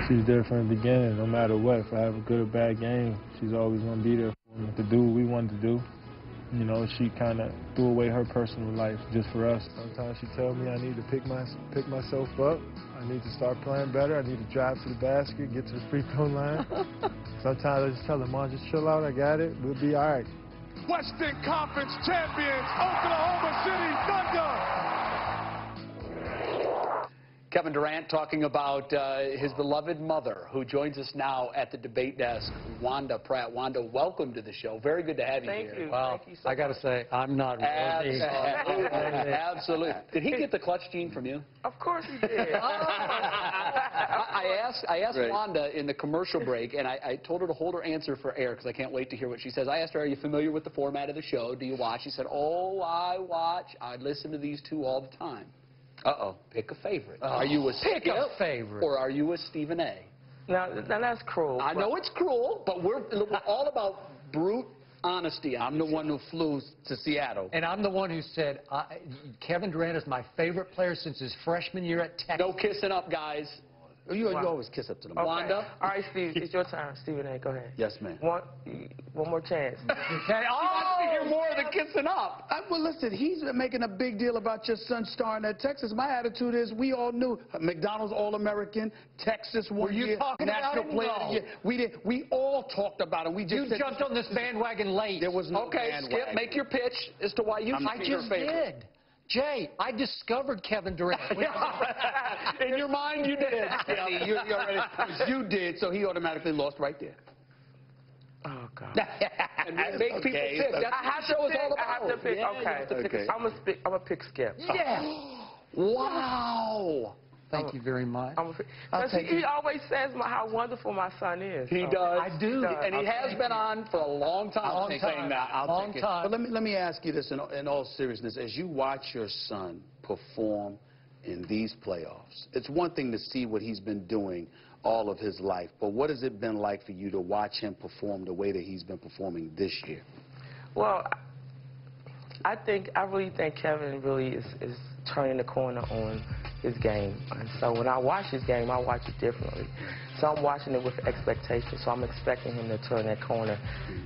she's there from the beginning, no matter what. If I have a good or bad game, she's always going to be there for me to do what we want to do. You know, she kind of threw away her personal life just for us. Sometimes she tells me I need to pick myself up. I need to start playing better. I need to drive to the basket, get to the free throw line. Sometimes I just tell her, Mom, just chill out. I got it. We'll be all right. Western Conference champions, Oklahoma City Thunder. Kevin Durant talking about his beloved mother, who joins us now at the debate desk, Wanda Pratt. Wanda, welcome to the show. Very good to have you here. Thank you. Well, Thank you so I got to say, I'm not worthy. Absolutely. Did he get the clutch gene from you? Of course he did. I asked Wanda in the commercial break, and I told her to hold her answer for air because I can't wait to hear what she says. I asked her, are you familiar with the format of the show? Do you watch? She said, oh, I watch. I listen to these two all the time. Uh-oh. Pick a favorite. Are you a Pick a favorite. Or are you a Stephen A? Now that's cruel. I know it's cruel, but we're all about brute honesty. I'm the one who flew to Seattle. And I'm the one who said, Kevin Durant is my favorite player since his freshman year at Texas. No kissing up, guys. You always kiss up to them. Okay. Wanda? All right, Steve, it's your turn. Stephen A., go ahead. Yes, ma'am. One more chance. He wants to hear more of the kissing up. Well, listen, he's making a big deal about your son starring at Texas. My attitude is we all knew McDonald's All-American, Texas one year, Were you talking National about him? Player of the Year. We all talked about it. We just You jumped on this bandwagon late. There was no Okay, bandwagon. Skip, make your pitch as to why you I think your just favorite. did. Jay, I discovered Kevin Durant. In your mind, you did. See, you did, so he automatically lost right there. Oh, God. And make people pick. That's what the show is all about. I have to pick. Yeah, you have to pick Okay. I'm going to pick Skip. Yeah. Wow. Thank you very much. Because he always says how wonderful my son is. He does. I do. And he has been on for a long time saying that. I'll take it. But let me ask you this in all seriousness. As you watch your son perform in these playoffs, it's one thing to see what he's been doing all of his life, but what has it been like for you to watch him perform the way that he's been performing this year? Well, I really think Kevin really is turning the corner on his game. And so when I watch his game, I watch it differently. So I'm watching it with expectation. So I'm expecting him to turn that corner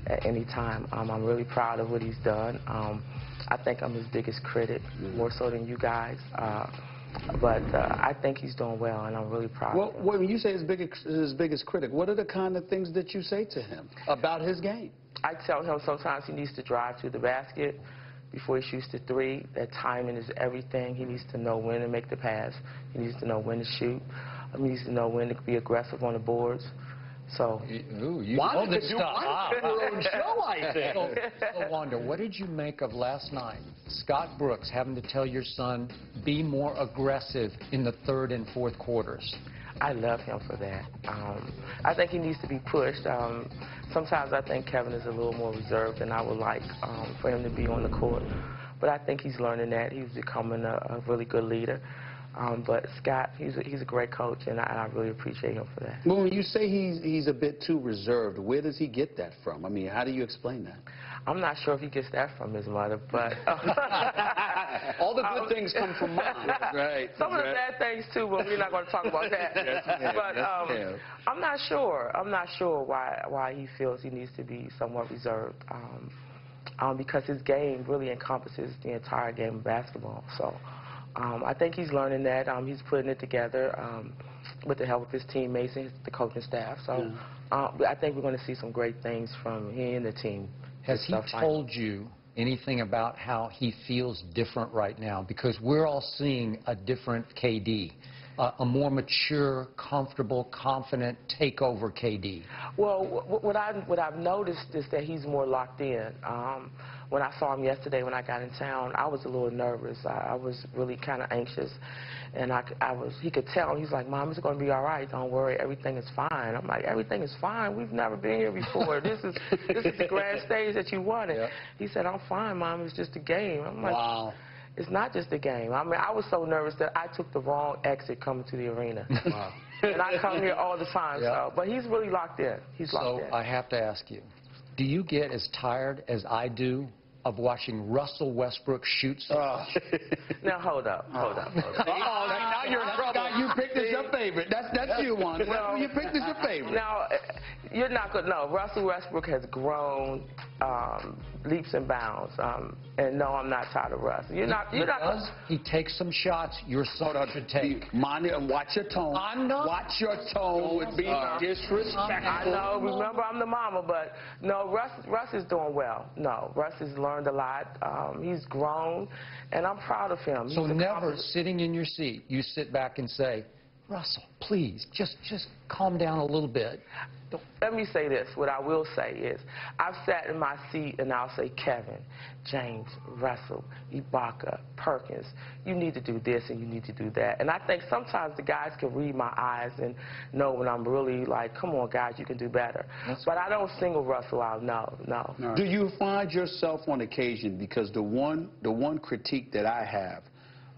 at any time. I'm really proud of what he's done. I think I'm his biggest critic, more so than you guys. But I think he's doing well, and I'm really proud of him. Well, when you say his biggest critic, what are the kind of things that you say to him about his game? I tell him sometimes he needs to drive to the basket before he shoots the three. That timing is everything. He needs to know when to make the pass. He needs to know when to shoot. He needs to know when to be aggressive on the boards. So, Wanda could do her own show, I think. So, Wanda, what did you make of last night? Scott Brooks having to tell your son, be more aggressive in the third and fourth quarters. I love him for that. I think he needs to be pushed. Sometimes I think Kevin is a little more reserved than I would like for him to be on the court. But I think he's learning that. He's becoming a really good leader. But Scott, he's a great coach, and I really appreciate him for that. Well, when you say he's a bit too reserved, where does he get that from? I mean, how do you explain that? I'm not sure if he gets that from his mother, but... all the good things come from mom. Right. Some of the bad things, too, but we're not going to talk about that. I'm not sure. I'm not sure why he feels he needs to be somewhat reserved. Because his game really encompasses the entire game of basketball. So I think he's learning that. He's putting it together with the help of his teammates and the coaching staff. So I think we're going to see some great things from he and the team. Has he told you anything about how he feels different right now? Because we're all seeing a different KD, a more mature, comfortable, confident takeover KD. Well, what I've noticed is that he's more locked in. When I saw him yesterday when I got in town, I was a little nervous. I was really kind of anxious. And he could tell. He's like, Mom, it's going to be all right. Don't worry. Everything is fine. I'm like, everything is fine. We've never been here before. This is the grand stage that you wanted. Yeah. He said, I'm fine, Mom. It's just a game. I'm like, wow. It's not just a game. I mean, I was so nervous that I took the wrong exit coming to the arena. Wow. And I come here all the time. Yeah. So, but he's really locked in. He's locked in. So I have to ask you, do you get as tired as I do of watching Russell Westbrook shoot so much? Now, hold up. Now you're in trouble. You picked as your favorite. That's picked you, Wanda. Well, You picked as your favorite. Now, you're not going to know. Russell Westbrook has grown leaps and bounds. And no, I'm not tired of Russ. You're not. He takes some shots your son should take. Watch your tone. I'm not. Watch your tone with being disrespectful. I know. Remember, I'm the mama, but no, Russ is doing well. No, Russ has learned a lot. He's grown, and I'm proud of him. So never sitting in your seat, you sit back and say, Russell, please, just calm down a little bit. Let me say this. What I will say is, I've sat in my seat and I'll say, Kevin, James, Russell, Ibaka, Perkins, you need to do this and you need to do that. And I think sometimes the guys can read my eyes and know when I'm really like, come on, guys, you can do better. But I don't single Russell out, no. Right. Do you find yourself on occasion, because the one critique that I have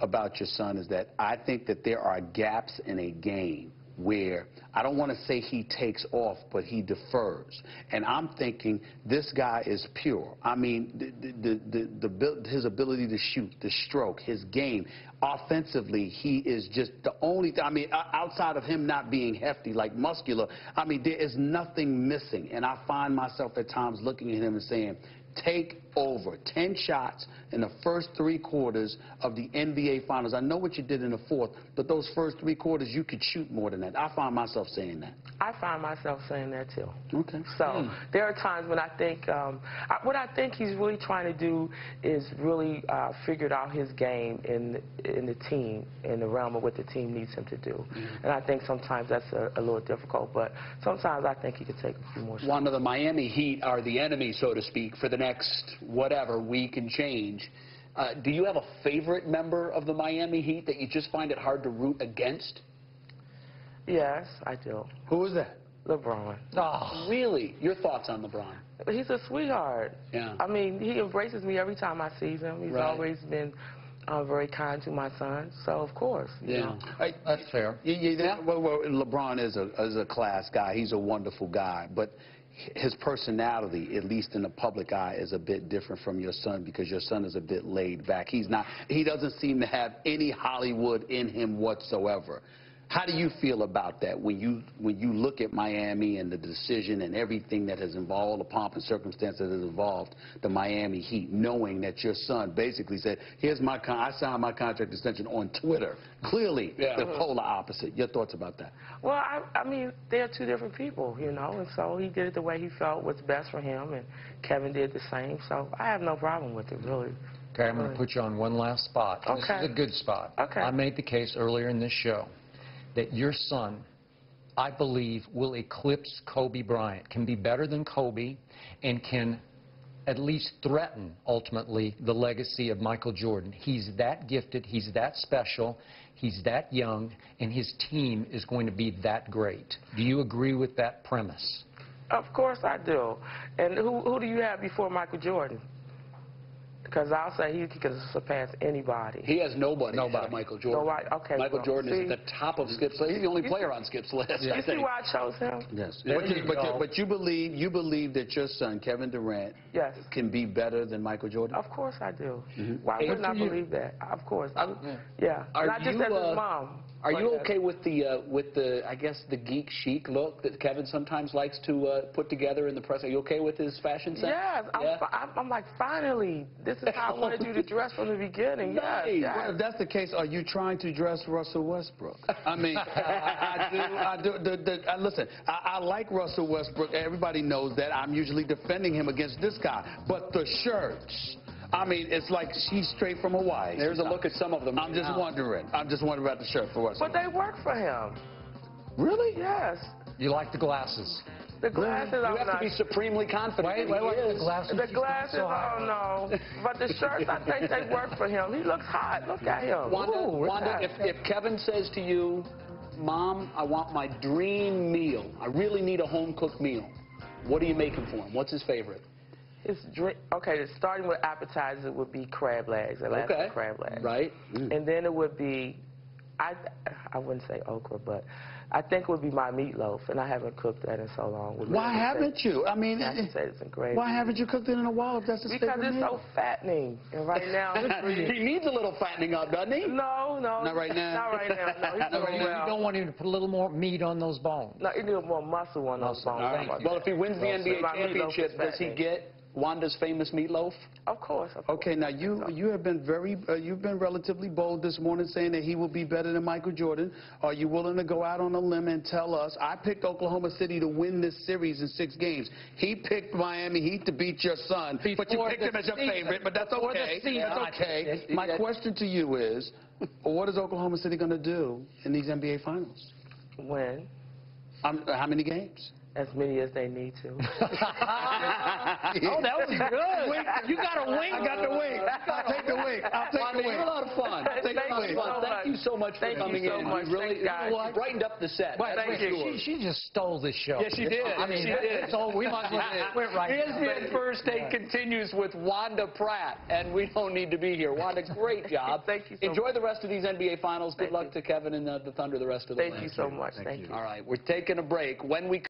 about your son is that I think that there are gaps in a game where I don't want to say he takes off, but he defers. And I'm thinking this guy is pure. I mean, his ability to shoot, the stroke, his game. Offensively, he is just the only I mean, outside of him not being hefty, like muscular, I mean, there is nothing missing. And I find myself at times looking at him and saying, take over 10 shots in the first 3 quarters of the NBA Finals. I know what you did in the fourth, but those first 3 quarters, you could shoot more than that. I find myself saying that. I find myself saying that, too. Okay. So there are times when I think, what I think he's really trying to do is really figured out his game in the team, in the realm of what the team needs him to do. And I think sometimes that's a little difficult, but sometimes I think he could take a few more shots. One of the Miami Heat are the enemy, so to speak, for the next whatever week and change. Do you have a favorite member of the Miami Heat that you just find it hard to root against? Yes, I do. Who is that? LeBron. Oh, really? Your thoughts on LeBron? He's a sweetheart. Yeah. I mean, he embraces me every time I see him. He's always been very kind to my son. So, of course, you know. That's fair. Well, LeBron is a class guy. He's a wonderful guy. But his personality, at least in the public eye, is a bit different from your son, because your son is a bit laid back. He doesn't seem to have any Hollywood in him whatsoever. How do you feel about that when you look at Miami and the decision and everything that has involved, the pomp and circumstance that has involved the Miami Heat, knowing that your son basically said, here's I signed my contract extension on Twitter. Clearly, the polar opposite. Your thoughts about that? Well, I mean, they're 2 different people, you know, and so he did it the way he felt was best for him, and Kevin did the same. So I have no problem with it, really. Okay, I'm going to put you on one last spot. Okay. This is a good spot. Okay. I made the case earlier in this show that your son, I believe, will eclipse Kobe Bryant, can be better than Kobe, and can at least threaten, ultimately, the legacy of Michael Jordan. He's that gifted, he's that special, he's that young, and his team is going to be that great. Do you agree with that premise? Of course I do. And who do you have before Michael Jordan? Because I'll say he can surpass anybody. He has nobody ahead of Michael Jordan. Nobody. Okay, Michael Jordan is at the top of Skip's list. He's the only player on Skip's list. You see why I chose him? Yes. But you believe that your son, Kevin Durant, can be better than Michael Jordan? Of course I do. Why wouldn't I believe that? Of course. Yeah. Not just as his mom. Are you okay with the I guess the geek chic look that Kevin sometimes likes to put together in the press? Are you okay with his fashion sense? Yes, I'm like, finally, this is how I wanted you to dress from the beginning. Yes. Well, if that's the case, are you trying to dress Russell Westbrook? I mean, I do. Listen, I like Russell Westbrook. Everybody knows that. I'm usually defending him against this guy. But the shirts, I mean, it's like she's straight from Hawaii. There's a look at some of them. I'm just wondering about the shirt for Russell. But they work for him. Really? Yes. You like the glasses? The glasses, you have to be supremely confident. Wait, the glasses. The glasses, oh no. But the shirts, I think they work for him. He looks hot. Look at him. Wanda, if Kevin says to you, Mom, I want my dream meal. I really need a home-cooked meal. What are you making for him? What's his favorite? Okay, starting with appetizers, it would be crab legs. Alaska crab legs. Right. And then it would be, I wouldn't say okra, but I think it would be my meatloaf, and I haven't cooked that in so long. Why haven't you? I mean, mashed potatoes and gravy. why haven't you cooked it in a while if that's his Because favorite it's meal? so fattening, and right now it's really... He needs a little fattening up, doesn't he? No. Not right now? Not right now, no. He's doing You well. don't want him to put a little more meat on those bones. No, he needs more muscle on those bones. All right. Well, if he wins the NBA My meatloaf championship, is does he fattening. get Wanda's famous meatloaf? Of course. Okay, now you have been you've been relatively bold this morning saying that he will be better than Michael Jordan. Are you willing to go out on a limb and tell us? I picked Oklahoma City to win this series in 6 games. He picked Miami Heat to beat your son, but you picked him as your favorite. But that's okay. That's okay. My question to you is, what is Oklahoma City going to do in these NBA Finals? Win How many games? as many as they need to. Oh, that was good. You got a wink. I got the wink. I'll take the wink. I'll take the wink. You're a lot of fun. Thank you so much. Thank you so much for coming in. much. You really, Thanks, guys. you know what? Brightened up the set. Thank you. She just stole this show. Yes, she did. I mean, she did. So we might as well quit right now. ESPN First Take continues with Wanda Pratt, and we don't need to be here. Wanda, great job. Thank you so Enjoy much. the rest of these NBA Finals. Good luck to Kevin and the Thunder the rest of the way. Thank you so much. Thank you. All right, we're taking a break. When we